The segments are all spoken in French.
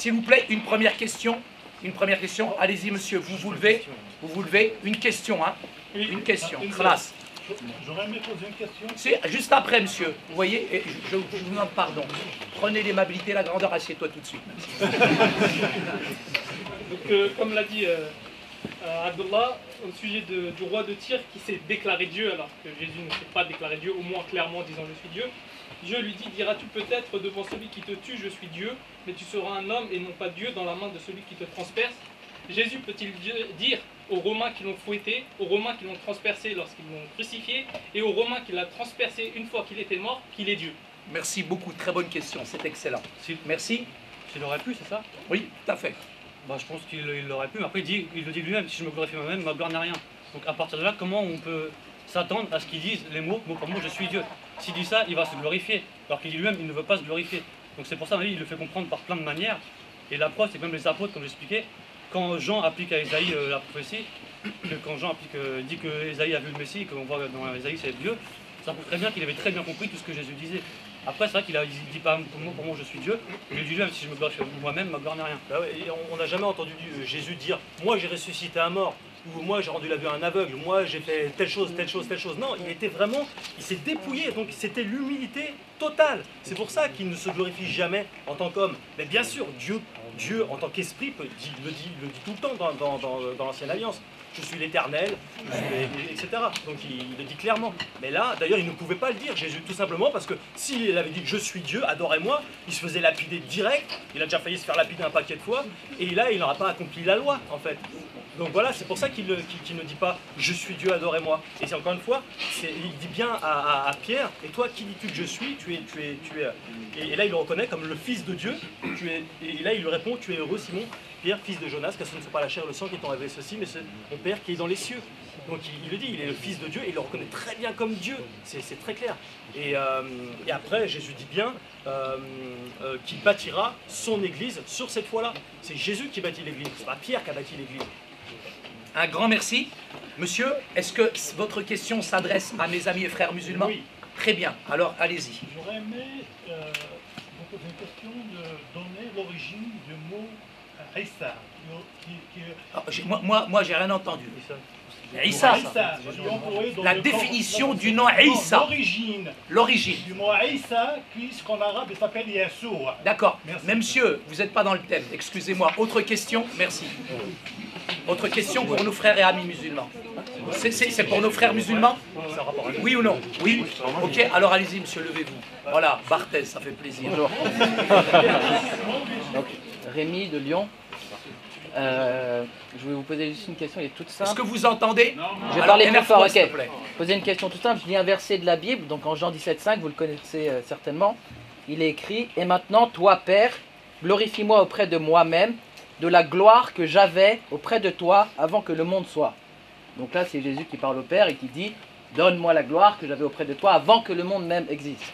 s'il vous plaît, une première question. Une première question. Allez-y, monsieur, vous levez. Une question, hein. Une question. Classe. J'aurais aimé poser une question. C'est juste après, monsieur. Vous voyez, et je vous demande pardon. Prenez l'aimabilité, la grandeur, assieds-toi tout de suite. Donc, comme l'a dit Abdullah, au sujet du roi de Tyr qui s'est déclaré Dieu, alors que Jésus ne s'est pas déclaré Dieu, au moins clairement disant je suis Dieu, Dieu lui dit, diras-tu peut-être devant celui qui te tue, je suis Dieu, mais tu seras un homme et non pas Dieu dans la main de celui qui te transperce. Jésus peut-il dire aux Romains qui l'ont fouetté, aux Romains qui l'ont transpercé lorsqu'ils l'ont crucifié, et aux Romains qui l'ont transpercé une fois qu'il était mort, qu'il est Dieu? Merci beaucoup, très bonne question, c'est excellent. Merci. S'il aurait pu, c'est ça? Oui, tout à fait. Bah, je pense qu'il l'aurait pu, mais après il le dit lui-même, si je me glorifie moi-même, ma gloire n'est rien. Donc à partir de là, comment on peut s'attendre à ce qu'il dise les mots, mot pour mot, je suis Dieu? S'il dit ça, il va se glorifier, alors qu'il dit lui-même, il ne veut pas se glorifier. Donc c'est pour ça, il le fait comprendre par plein de manières. Et la preuve, c'est que même les apôtres, comme j'expliquais, quand Jean applique à Ésaïe la prophétie, que quand Jean dit que Ésaïe a vu le Messie, qu'on voit dans Ésaïe c'est Dieu, ça prouve très bien qu'il avait très bien compris tout ce que Jésus disait. Après, c'est vrai qu'il ne dit pas mot pour mot je suis Dieu, mais il dit lui-même, si je me glorifie moi-même, ma gloire n'est rien. Bah ouais, on n'a jamais entendu Jésus dire moi j'ai ressuscité un mort, ou moi j'ai rendu la vue à un aveugle, moi j'ai fait telle chose, telle chose, telle chose. Non, il s'est dépouillé, donc c'était l'humilité totale. C'est pour ça qu'il ne se glorifie jamais en tant qu'homme. Mais bien sûr, Dieu en tant qu'esprit le dit tout le temps dans l'Ancienne Alliance. Je suis l'Éternel, etc. Donc il le dit clairement. Mais là, d'ailleurs, il ne pouvait pas le dire, Jésus, tout simplement parce que s'il avait dit je suis Dieu, adorez-moi, il se faisait lapider direct. Il a déjà failli se faire lapider un paquet de fois. Et là, il n'aura pas accompli la loi, en fait. Donc voilà, c'est pour ça qu'il ne dit pas je suis Dieu, adorez-moi. Et c'est encore une fois, il dit bien à Pierre, et toi, qui dis-tu que je suis? Et là, il le reconnaît comme le fils de Dieu. Et là, il lui répond, tu es heureux, Simon, Pierre, fils de Jonas, car ce ne sont pas la chair et le sang qui t'ont révélé ceci, mais c'est mon Père qui est dans les cieux. Donc il le dit, il est le fils de Dieu et il le reconnaît très bien comme Dieu, c'est très clair. Et après, Jésus dit bien qu'il bâtira son église sur cette foi-là. C'est Jésus qui bâtit l'église, c'est pas Pierre qui a bâti l'église. Un grand merci. Monsieur, est-ce que votre question s'adresse à mes amis et frères musulmans? Oui. Très bien, alors allez-y. J'aurais aimé vous poser une question de donner l'origine du mot Issa. Moi j'ai rien entendu. Issa. La définition du nom Issa. L'origine. Du mot Issa, puisqu'en arabe il s'appelle Yassoua. D'accord. Mais monsieur, vous n'êtes pas dans le thème, excusez-moi. Autre question? Merci. Autre question pour nos frères et amis musulmans. C'est pour nos frères musulmans? Oui ou non? Oui. Ok, alors allez-y monsieur, levez-vous. Voilà, Barthez, ça fait plaisir. Bonjour. Donc, Rémi de Lyon. Je vais vous poser juste une question, elle est toute simple. Est-ce que vous entendez? Je vais parler plus fort, ok. S'il te plaît. Poser une question toute simple, je lis un verset de la Bible, donc en Jean 17,5, vous le connaissez certainement. Il est écrit « Et maintenant, toi, Père, glorifie-moi auprès de moi-même, de la gloire que j'avais auprès de toi avant que le monde soit. » Donc là, c'est Jésus qui parle au Père et qui dit « Donne-moi la gloire que j'avais auprès de toi avant que le monde même existe. »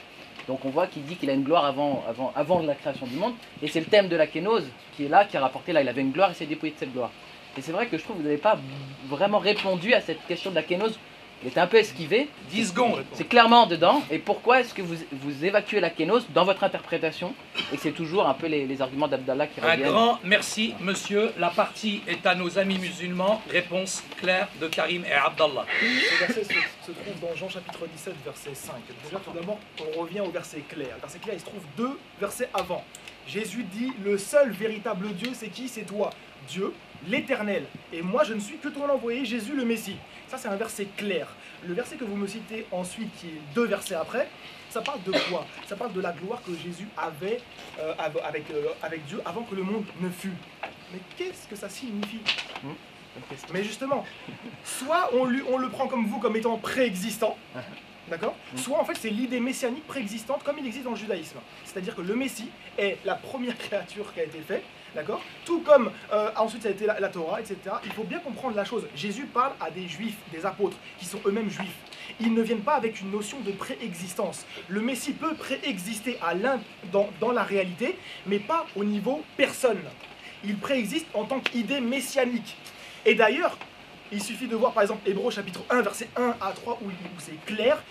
Donc on voit qu'il dit qu'il a une gloire avant la création du monde. Et c'est le thème de la kénose qui est là, qui a rapporté là. Il avait une gloire et s'est dépouillé de cette gloire. Et c'est vrai que je trouve que vous n'avez pas vraiment répondu à cette question de la kénose. Il était un peu esquivé. 10 secondes. C'est clairement dedans. Et pourquoi est-ce que vous évacuez la kénose dans votre interprétation? Et c'est toujours un peu les arguments d'Abdallah qui reviennent. Un grand merci, monsieur. La partie est à nos amis musulmans. Réponse claire de Karim et Abdallah. Ce verset se trouve dans Jean chapitre 17, verset 5. Déjà, tout d'abord, on revient au verset clair. Le verset clair, il se trouve 2 versets avant. Jésus dit, le seul véritable Dieu, c'est qui? C'est toi, Dieu, l'Éternel. Et moi, je ne suis que ton envoyé, Jésus le Messie. Ça, c'est un verset clair. Le verset que vous me citez ensuite, qui est 2 versets après, ça parle de quoi? Ça parle de la gloire que Jésus avait avec Dieu avant que le monde ne fût. Mais qu'est-ce que ça signifie? Mais justement, soit on le prend comme vous, comme étant préexistant, d'accord? Soit en fait c'est l'idée messianique préexistante comme il existe dans le judaïsme. C'est-à-dire que le Messie est la première créature qui a été faite, d'accord? Tout comme ensuite ça a été la Torah, etc. Il faut bien comprendre la chose. Jésus parle à des juifs, des apôtres, qui sont eux-mêmes juifs. Ils ne viennent pas avec une notion de préexistence. Le Messie peut préexister dans la réalité, mais pas au niveau personne. Il préexiste en tant qu'idée messianique. Et d'ailleurs, il suffit de voir par exemple Hébreux chapitre 1, verset 1 à 3, où c'est clair.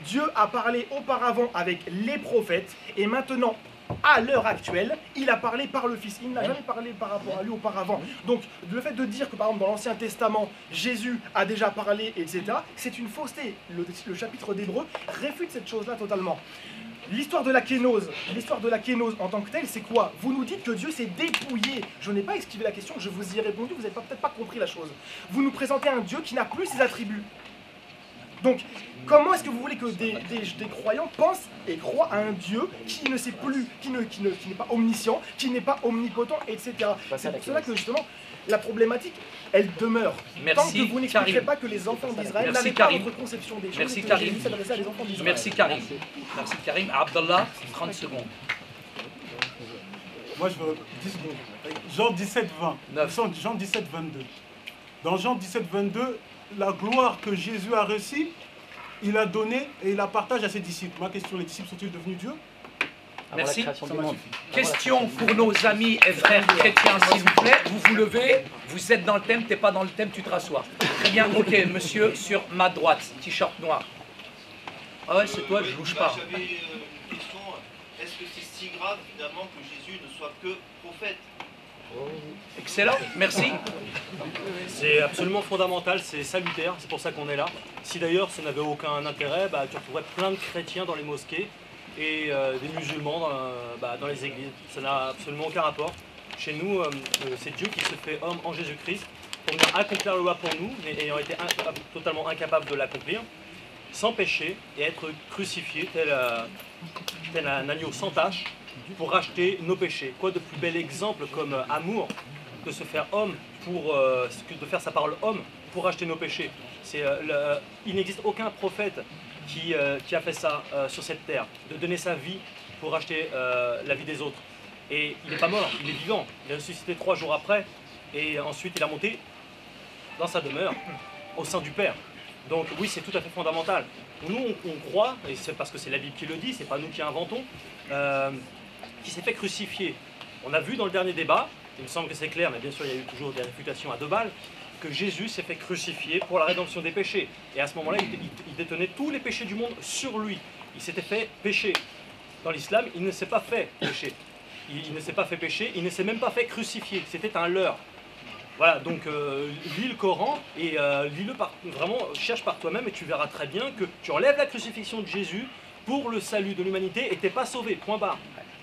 Dieu a parlé auparavant avec les prophètes, et maintenant, à l'heure actuelle, il a parlé par le Fils. Il n'a jamais parlé par rapport à lui auparavant. Donc, le fait de dire que, par exemple, dans l'Ancien Testament, Jésus a déjà parlé, etc., c'est une fausseté. Le chapitre d'Hébreux réfute cette chose-là totalement. L'histoire de la kénose en tant que telle, c'est quoi? Vous nous dites que Dieu s'est dépouillé. Je n'ai pas esquivé la question, je vous y ai répondu, vous n'avez peut-être pas compris la chose. Vous nous présentez un Dieu qui n'a plus ses attributs. Donc, comment est-ce que vous voulez que des croyants pensent et croient à un Dieu qui ne sait plus, qui n'est pas omniscient, qui n'est pas omnipotent, etc. C'est pour cela que justement, la problématique, elle demeure. Merci, tant que vous n'expliquerez Karim. pas que les enfants d'Israël Merci, n'avaient pas Karim. votre conception des choses, Merci, et que Karim. Jésus s'adressait à les enfants d'Israël. Merci Karim. Merci Karim. Abdallah, 30 secondes. Moi, je veux 10 secondes. Jean 17, 20. 9. Jean 17, 22. Dans Jean 17, 22, la gloire que Jésus a reçue, il a donné et il la partage à ses disciples. Ma question, les disciples sont-ils devenus Dieu? Merci. La création du monde. Question pour nos amis et frères chrétiens, s'il vous plaît. Vous vous levez, vous êtes dans le thème, t'es pas dans le thème, tu te rassois. Très bien, ok, monsieur, sur ma droite, t-shirt noir. Ah ouais, c'est toi, je louche pas. J'avais une question. Est-ce que c'est si grave, finalement, que Jésus ne soit que prophète? Excellent, merci. C'est absolument fondamental, c'est salutaire, c'est pour ça qu'on est là. Si d'ailleurs ça n'avait aucun intérêt, tu retrouverais plein de chrétiens dans les mosquées et des musulmans dans les églises. Ça n'a absolument aucun rapport. Chez nous, c'est Dieu qui se fait homme en Jésus-Christ pour venir accomplir la loi pour nous, mais ayant été totalement incapable de l'accomplir, sans péché et être crucifié tel un agneau sans tache pour racheter nos péchés. Quoi de plus bel exemple comme amour de se faire homme de faire sa parole homme pour racheter nos péchés. Il n'existe aucun prophète qui a fait ça sur cette terre, de donner sa vie pour racheter la vie des autres. Et il n'est pas mort, il est vivant. Il est ressuscité 3 jours après et ensuite il a monté dans sa demeure au sein du Père. Donc oui, c'est tout à fait fondamental. Nous, on croit, et c'est parce que c'est la Bible qui le dit, c'est pas nous qui inventons, qui s'est fait crucifier. On a vu dans le dernier débat, il me semble que c'est clair, mais bien sûr il y a eu toujours des réfutations à 2 balles, que Jésus s'est fait crucifier pour la rédemption des péchés. Et à ce moment-là, il détenait tous les péchés du monde sur lui. Il s'était fait pécher. Dans l'islam, il ne s'est pas fait pécher. Il ne s'est pas fait pécher, il ne s'est même pas fait crucifier. C'était un leurre. Voilà, donc lis le Coran et lis-le vraiment, cherche par toi-même et tu verras très bien que tu enlèves la crucifixion de Jésus pour le salut de l'humanité et t'es pas sauvé, point barre.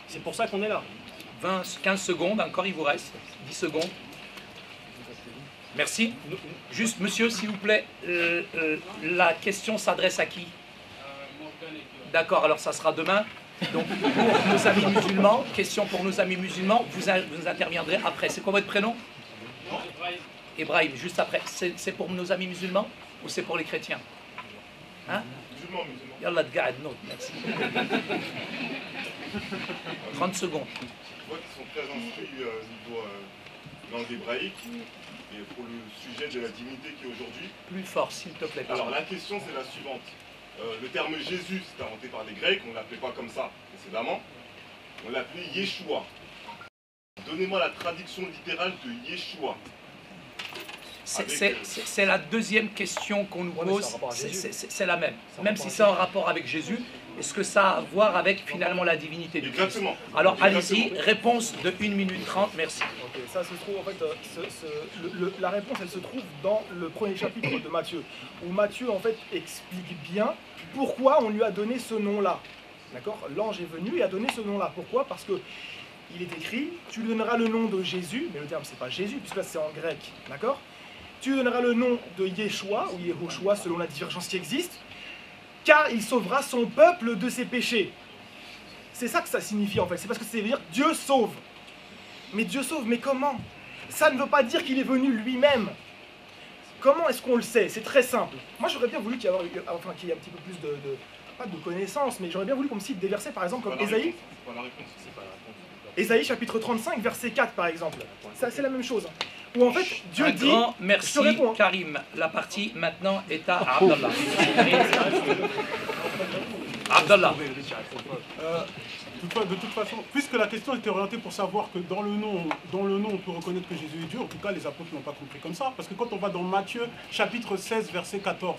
C'est pour ça qu'on est là. 15 secondes, encore il vous reste. 10 secondes. Merci. Juste, monsieur, s'il vous plaît, la question s'adresse à qui? D'accord, alors ça sera demain. Donc, pour nos amis musulmans, question pour nos amis musulmans, vous interviendrez après. C'est quoi votre prénom? Ibrahim, juste après. C'est pour nos amis musulmans ou c'est pour les chrétiens? Hein? Musulmans. Yallah, t'ga'ad, non, merci. 30 secondes. Je vois qu'ils sont très instruits au niveau langue hébraïque et pour le sujet de la divinité qui est aujourd'hui. Plus fort, s'il te plaît. Alors la question c'est la suivante. Le terme Jésus, c'était inventé par les Grecs, on ne l'appelait pas comme ça précédemment. On l'appelait Yeshua. Donnez-moi la traduction littérale de Yeshua. C'est la deuxième question qu'on nous pose, c'est la même. Même si c'est en rapport avec Jésus, est-ce que ça a à voir avec finalement la divinité du Christ? Exactement. Alors allez-y, réponse de 1 minute 30, merci. Ok, ça se trouve en fait, la réponse elle se trouve dans le premier chapitre de Matthieu, où Matthieu en fait explique bien pourquoi on lui a donné ce nom-là. D'accord? L'ange est venu et a donné ce nom-là. Pourquoi? Parce que il est écrit, tu lui donneras le nom de Jésus, mais le terme c'est pas Jésus, puisque là c'est en grec, d'accord? Tu lui donneras le nom de Yeshua, ou Yehoshua selon la divergence qui existe, car il sauvera son peuple de ses péchés. C'est ça que ça signifie en fait, c'est parce que ça veut dire Dieu sauve. Mais Dieu sauve, mais comment? Ça ne veut pas dire qu'il est venu lui-même. Comment est-ce qu'on le sait? C'est très simple. Moi j'aurais bien voulu qu'il y ait un petit peu plus pas de connaissances, mais j'aurais bien voulu qu'on me cite des versets par exemple comme Ésaïe. C'est pas la réponse, c'est pas la réponse. Ésaïe chapitre 35 verset 4 par exemple. Ça c'est la même chose. Où en fait Dieu Un dit... grand merci Karim. La partie maintenant est à Abdallah. Abdallah. De toute façon, puisque la question était orientée pour savoir que dans le nom on peut reconnaître que Jésus est Dieu, en tout cas les apôtres n'ont pas compris comme ça, parce que quand on va dans Matthieu chapitre 16 verset 14,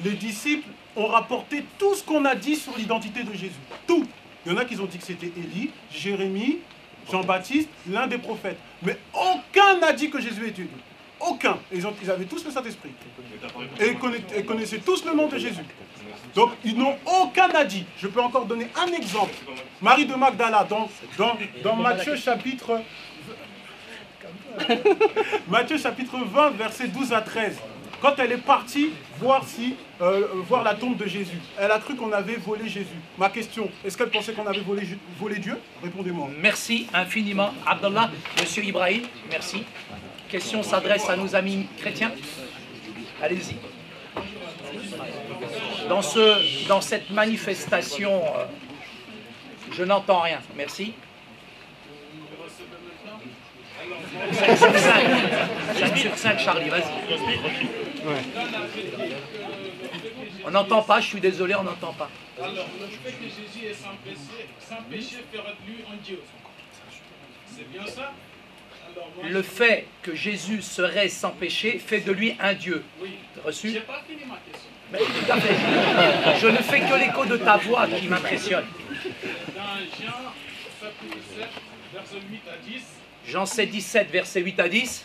les disciples ont rapporté tout ce qu'on a dit sur l'identité de Jésus, tout. Il y en a qui ont dit que c'était Élie, Jérémie, Jean-Baptiste, l'un des prophètes. Mais aucun n'a dit que Jésus était Dieu. Aucun. Ils avaient tous le Saint-Esprit. Et ils connaissaient tous le nom de Jésus. Donc, ils n'ont aucun n'a dit. Je peux encore donner un exemple. Marie de Magdala, dans Matthieu chapitre... Matthieu chapitre 20, versets 12 à 13. Quand elle est partie voir la tombe de Jésus, elle a cru qu'on avait volé Jésus. Ma question, est-ce qu'elle pensait qu'on avait volé Dieu? Répondez-moi. Merci infiniment, Abdallah. Monsieur Ibrahim, merci. Question s'adresse à nos amis chrétiens. Allez-y. Dans cette manifestation, je n'entends rien. Merci. 5 sur 5. 5 sur 5, Charlie, vas-y. On n'entend pas, je suis désolé, on n'entend pas. Alors, le fait que Jésus est sans péché fera de lui un Dieu. C'est bien ça? Alors, moi, le fait que Jésus serait sans péché fait de lui un Dieu. Oui. Reçu? Je n'ai pas fini ma question. Mais, tout à fait. Je ne fais que l'écho de ta voix qui m'impressionne. Dans Jean chapitre 7, verset 8 à 10. Jean 17, verset 8 à 10.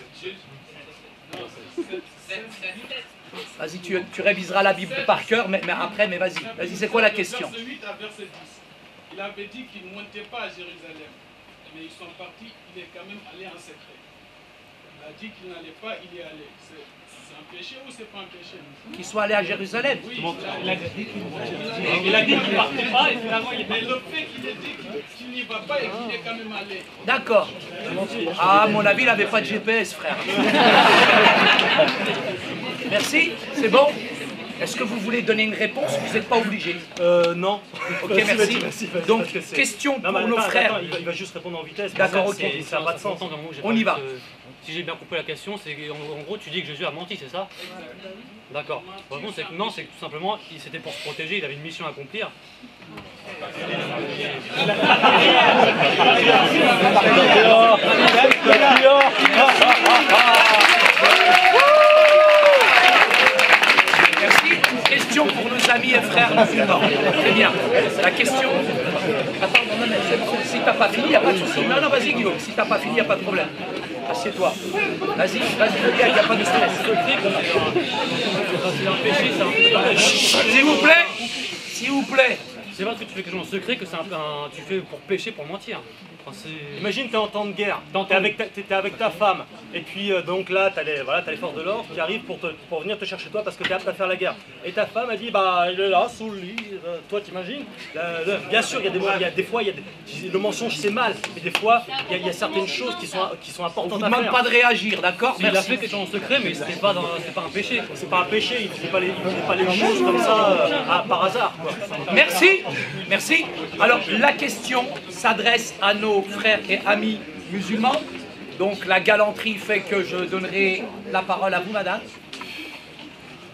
Vas-y, tu réviseras la Bible par cœur, mais après, mais vas-y, c'est quoi la question? Verset 8 à verset 10. Il avait dit qu'il ne montait pas à Jérusalem, mais ils sont partis, il est quand même allé en secret. Il a dit qu'il n'allait pas, il est allé. C'est un péché ou c'est pas un péché? Qu'il soit allé à Jérusalem. Oui, il a dit qu'il ne partait pas et finalement il est... Mais le fait qu'il ait dit qu'il n'y va pas et qu'il est quand même allé. D'accord. Ah, à mon avis, il n'avait pas de GPS, frère. Merci, c'est bon? Est-ce que vous voulez donner une réponse? Vous n'êtes pas obligé. Non. Ok, merci. Donc, question pour nos frères. Il va juste répondre en vitesse. D'accord, ok. Ça n'a pas de sens. On y va. Si j'ai bien compris la question, c'est qu'en gros, tu dis que Jésus a menti, c'est ça? D'accord. Bon, c'est que non, c'est que tout simplement, c'était pour se protéger, il avait une mission à accomplir. Merci. Question pour nos amis et frères musulmans. Très bien. La question... Attends, non, mais c'est bon. Si t'as pas fini, il n'y a pas de souci. Non, vas-y Guillaume, si t'as pas fini, il n'y a pas de problème. Assieds-toi. Vas-y, le gars, il n'y a pas de stress. S'il vous plaît. C'est pas parce que tu fais quelque chose en secret que tu fais pour pécher, pour mentir. Enfin, imagine, t'es en temps de guerre, t'es avec ta femme, et puis donc là, t'as les forces de l'ordre qui arrivent pour venir te chercher toi parce que t'es apte à faire la guerre. Et ta femme a dit, bah il est là, sous le lit, toi t'imagines? Bien sûr, il y a des fois, le mensonge c'est mal, mais des fois, il y a certaines choses qui sont importantes à faire. On ne vous demande pas de réagir, d'accord? Il a fait quelque chose en secret, mais c'est pas un péché. C'est pas un péché, il ne fait pas les choses comme ça par hasard. Quoi. Merci. Alors, la question s'adresse à nos frères et amis musulmans. Donc, la galanterie fait que je donnerai la parole à vous, madame.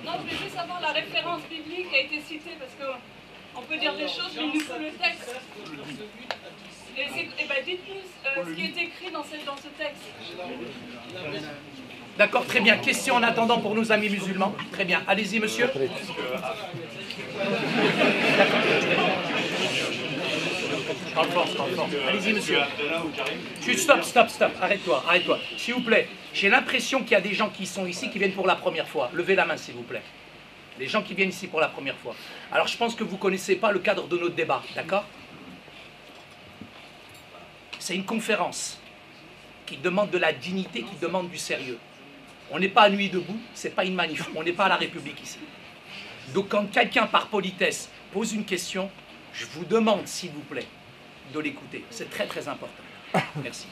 Non, je voulais juste savoir la référence biblique qui a été citée, parce qu'on peut dire des choses, mais il nous faut le texte. Et ben, dites-nous ce qui est écrit dans ce texte. D'accord, très bien. Question en attendant pour nos amis musulmans. Très bien. Allez-y, monsieur. Parle fort. Allez-y, monsieur. Stop. Arrête-toi. S'il vous plaît. J'ai l'impression qu'il y a des gens qui sont ici qui viennent pour la première fois. Levez la main, s'il vous plaît. Les gens qui viennent ici pour la première fois. Alors, je pense que vous ne connaissez pas le cadre de notre débat, d'accord? C'est une conférence qui demande de la dignité, qui demande du sérieux. On n'est pas à Nuit debout, c'est pas une manif, on n'est pas à la République ici. Donc quand quelqu'un par politesse pose une question, je vous demande s'il vous plaît de l'écouter. C'est très très important. Merci.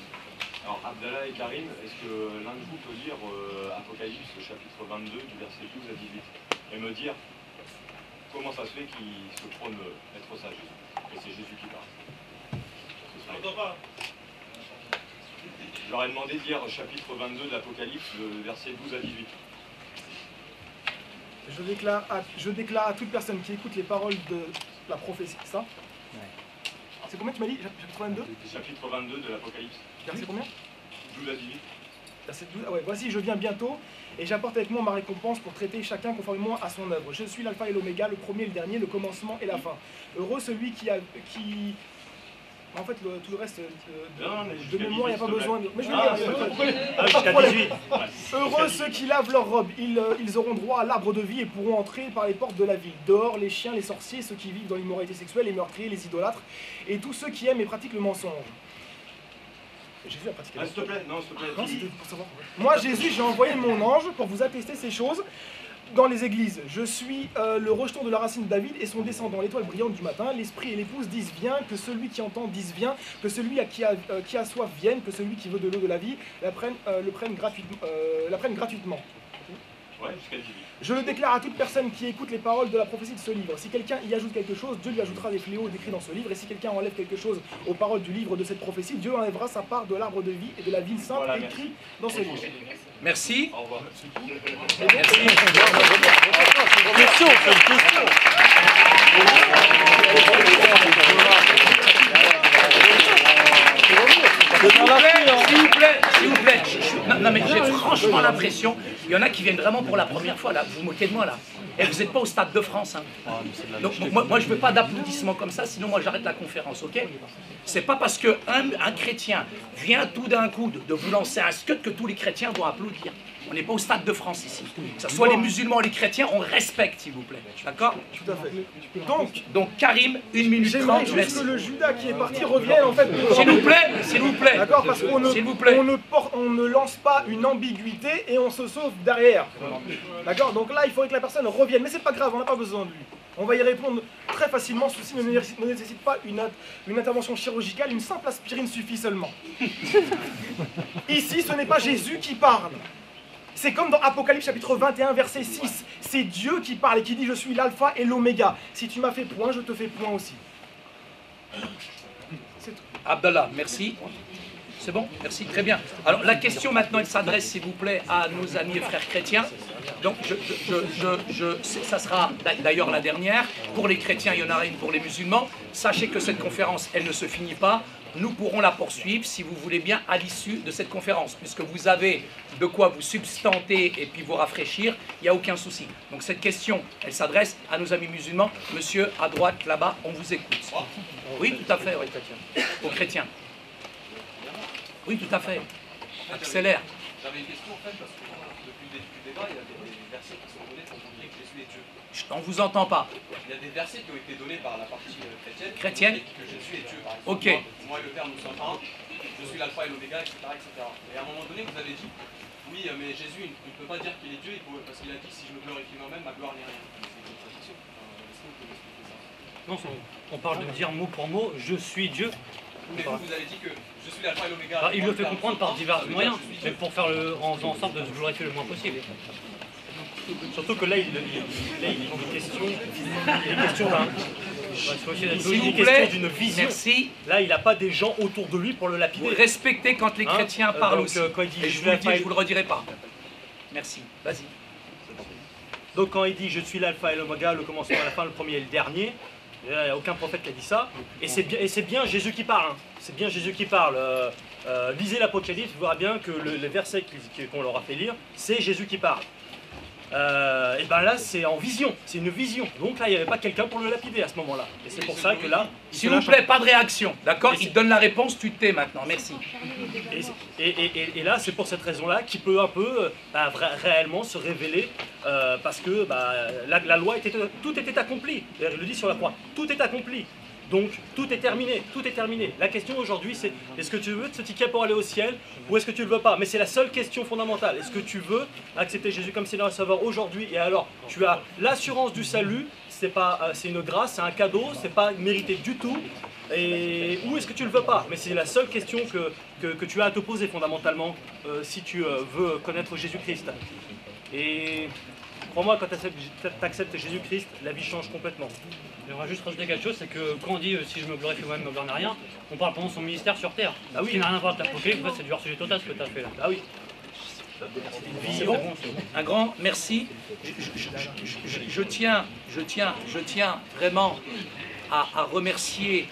Alors Abdallah et Karim, est-ce que l'un de vous peut lire Apocalypse chapitre 22 du verset 12 à 18 et me dire comment ça se fait qu'il se prône être sage? Et c'est Jésus qui parle. Je leur ai demandé de lire chapitre 22 de l'Apocalypse, le verset 12 à 18. Je déclare à toute personne qui écoute les paroles de la prophétie, ça? Ouais. C'est combien tu m'as dit? Chapitre 22? Chapitre 22 de l'Apocalypse. Verset combien? 12 à 18. Verset 12, ah ouais. Voici, je viens bientôt, et j'apporte avec moi ma récompense pour traiter chacun conformément à son œuvre. Je suis l'alpha et l'oméga, le premier et le dernier, le commencement et la fin. Heureux celui qui En fait, tout le reste Non, mais de jusqu'à mémoire, il n'y a pas 18, besoin de... Mais je vais Ah, lire. Ah, jusqu'à 18. Heureux ceux qui lavent leurs robes, ils auront droit à l'arbre de vie et pourront entrer par les portes de la ville. Dehors, les chiens, les sorciers, ceux qui vivent dans l'immoralité sexuelle, les meurtriers, les idolâtres, et tous ceux qui aiment et pratiquent le mensonge. Jésus a pratiqué le S'il te plaît, non, s'il te plaît. Non, c'était pour savoir. Moi, Jésus, j'ai envoyé mon ange pour vous attester ces choses dans les églises. Je suis le rejeton de la racine de David et son descendant, l'étoile brillante du matin. L'esprit et l'épouse disent viens, que celui qui entend dise viens, que celui qui a soif vienne, que celui qui veut de l'eau de la vie la prenne gratuitement. Ouais, jusqu'à 18. Je le déclare à toute personne qui écoute les paroles de la prophétie de ce livre. Si quelqu'un y ajoute quelque chose, Dieu lui ajoutera des fléaux décrits dans ce livre. Et si quelqu'un enlève quelque chose aux paroles du livre de cette prophétie, Dieu enlèvera sa part de l'arbre de vie et de la vie sainte Voilà, écrit dans ce livre. Merci. Au revoir. Merci. Question, c'est une question. S'il vous plaît. Non mais j'ai franchement l'impression, il y en a qui viennent vraiment pour la première fois là, vous vous moquez de moi là. Et vous n'êtes pas au Stade de France. Hein. Donc moi je veux pas d'applaudissements comme ça, sinon moi j'arrête la conférence, ok? C'est pas parce qu'un chrétien vient tout d'un coup de vous lancer un scud que tous les chrétiens vont applaudir. On n'est pas au Stade de France ici. Que ce soit les musulmans ou les chrétiens, on respecte s'il vous plaît. D'accord? Tout à fait. Donc Karim, 1 minute 30, J'aimerais juste que le Judas qui est parti revienne en fait. S'il vous plaît. D'accord, parce qu'on ne lance pas une ambiguïté et on se sauve derrière. D'accord, donc là il faudrait que la personne revienne, mais c'est pas grave, on n'a pas besoin de lui. On va y répondre très facilement, ceci ne nécessite pas une intervention chirurgicale, une simple aspirine suffit seulement. Ici, ce n'est pas Jésus qui parle. C'est comme dans Apocalypse chapitre 21 verset 6. C'est Dieu qui parle et qui dit je suis l'alpha et l'oméga. Si tu m'as fait point, je te fais point aussi. C'est tout. Abdallah, merci. C'est bon? Merci, très bien. Alors la question maintenant, elle s'adresse s'il vous plaît à nos amis et frères chrétiens. Donc ça sera d'ailleurs la dernière. Pour les chrétiens, il y en aura une pour les musulmans. Sachez que cette conférence, elle ne se finit pas. Nous pourrons la poursuivre, si vous voulez bien, à l'issue de cette conférence. Puisque vous avez de quoi vous substanter et puis vous rafraîchir, il n'y a aucun souci. Donc cette question, elle s'adresse à nos amis musulmans. Monsieur, à droite, là-bas, on vous écoute. Oui, tout à fait, oui. Aux chrétiens. Oui, tout à fait. Accélère. J'avais une question en fait, parce que depuis le début du débat, il y a des versets qui sont donnés pour montrer que Jésus est Dieu. On ne vous entend pas. Il y a des versets qui ont été donnés par la partie chrétienne que Jésus est Dieu, par exemple. Ok. Moi et le Père, nous sommes un. Je suis l'alpha et l'oméga, etc., etc. Et à un moment donné, vous avez dit, oui, mais Jésus, il ne peut pas dire qu'il est Dieu, parce qu'il a dit, si je me glorifie moi-même, ma gloire n'est rien. C'est une contradiction. Est-ce que vous pouvez expliquer ça? Non, on parle de dire mot pour mot, je suis Dieu. Mais vous avez dit que je suis l'alpha et l'oméga. Bah, il le fait comprendre par divers moyens, mais pour faire en faisant en sorte de se glorifier le moins possible. Surtout que là, il est question d'un... S'il vous plaît, d'une vision. Merci. Là, il n'a pas des gens autour de lui pour le lapider. Vous respectez quand les chrétiens parlent donc, aussi. Quand il dit, et je vous le dis, je vous le redirai pas. Merci. Vas-y. Donc quand il dit je suis l'alpha et l'oméga, le commencement et la fin, le premier et le dernier, il n'y a aucun prophète qui a dit ça. Et c'est bien Jésus qui parle. Hein. C'est bien Jésus qui parle. Lisez l'Apocalypse, vous verrez bien que les versets qu'on leur a fait lire, c'est Jésus qui parle. Et ben là, c'est en vision, c'est une vision. Donc là, il n'y avait pas quelqu'un pour le lapider à ce moment-là. Et c'est pour ça que là... S'il vous plaît, pas de réaction, d'accord? Il te donne la réponse, tu te tais maintenant, merci. Et là, c'est pour cette raison-là qu'il peut un peu réellement se révéler, parce que la loi, tout était accompli. D'ailleurs, il le dit sur la croix, tout est accompli. Donc tout est terminé, tout est terminé. La question aujourd'hui c'est, est-ce que tu veux ce ticket pour aller au ciel ou est-ce que tu ne le veux pas? Mais c'est la seule question fondamentale. Est-ce que tu veux accepter Jésus comme Seigneur et Sauveur aujourd'hui? Et alors tu as l'assurance du salut, c'est une grâce, c'est un cadeau, c'est pas mérité du tout. Et où est-ce que tu ne le veux pas? Mais c'est la seule question que tu as à te poser fondamentalement si tu veux connaître Jésus-Christ. Et crois-moi, quand tu acceptes Jésus-Christ, la vie change complètement. J'aimerais juste rajouter quelque chose, c'est que quand on dit si je me glorifie moi-même, me gloire n'est rien, on parle pendant son ministère sur terre. Ah oui. Ce qui n'a rien à voir avec l'Apocalypse, en fait, c'est du hors-sujet total ce que tu as fait là. Ah oui. C'est bon. Un grand merci. Je tiens vraiment à remercier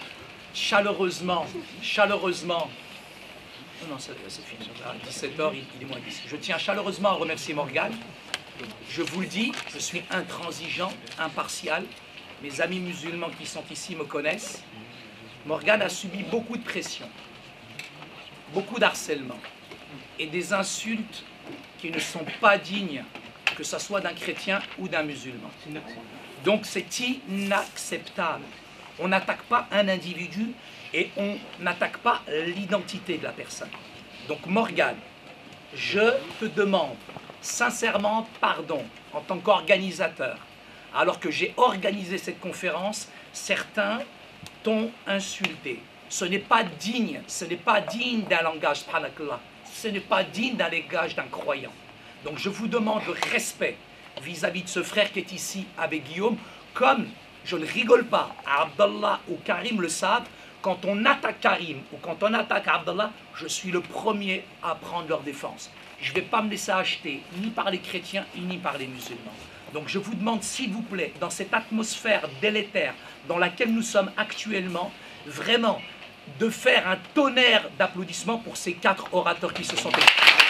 chaleureusement. Non, c'est fini. À 17h, il est moins 10. Je tiens chaleureusement à remercier Morgane. Je vous le dis, je suis intransigeant, impartial. Mes amis musulmans qui sont ici me connaissent. Morgane a subi beaucoup de pression, beaucoup d'harcèlement et des insultes qui ne sont pas dignes, que ce soit d'un chrétien ou d'un musulman. Donc c'est inacceptable. On n'attaque pas un individu et on n'attaque pas l'identité de la personne. Donc Morgane, je te demande sincèrement pardon en tant qu'organisateur. Alors que j'ai organisé cette conférence, certains t'ont insulté. Ce n'est pas digne d'un langage, subhanakallah. Ce n'est pas digne d'un langage d'un croyant. Donc je vous demande le respect vis-à-vis de ce frère qui est ici avec Guillaume, comme je ne rigole pas, Abdallah ou Karim le savent, quand on attaque Karim ou quand on attaque Abdallah, je suis le premier à prendre leur défense. Je ne vais pas me laisser acheter ni par les chrétiens ni par les musulmans. Donc je vous demande s'il vous plaît, dans cette atmosphère délétère dans laquelle nous sommes actuellement, vraiment de faire un tonnerre d'applaudissements pour ces 4 orateurs qui se sont exprimés.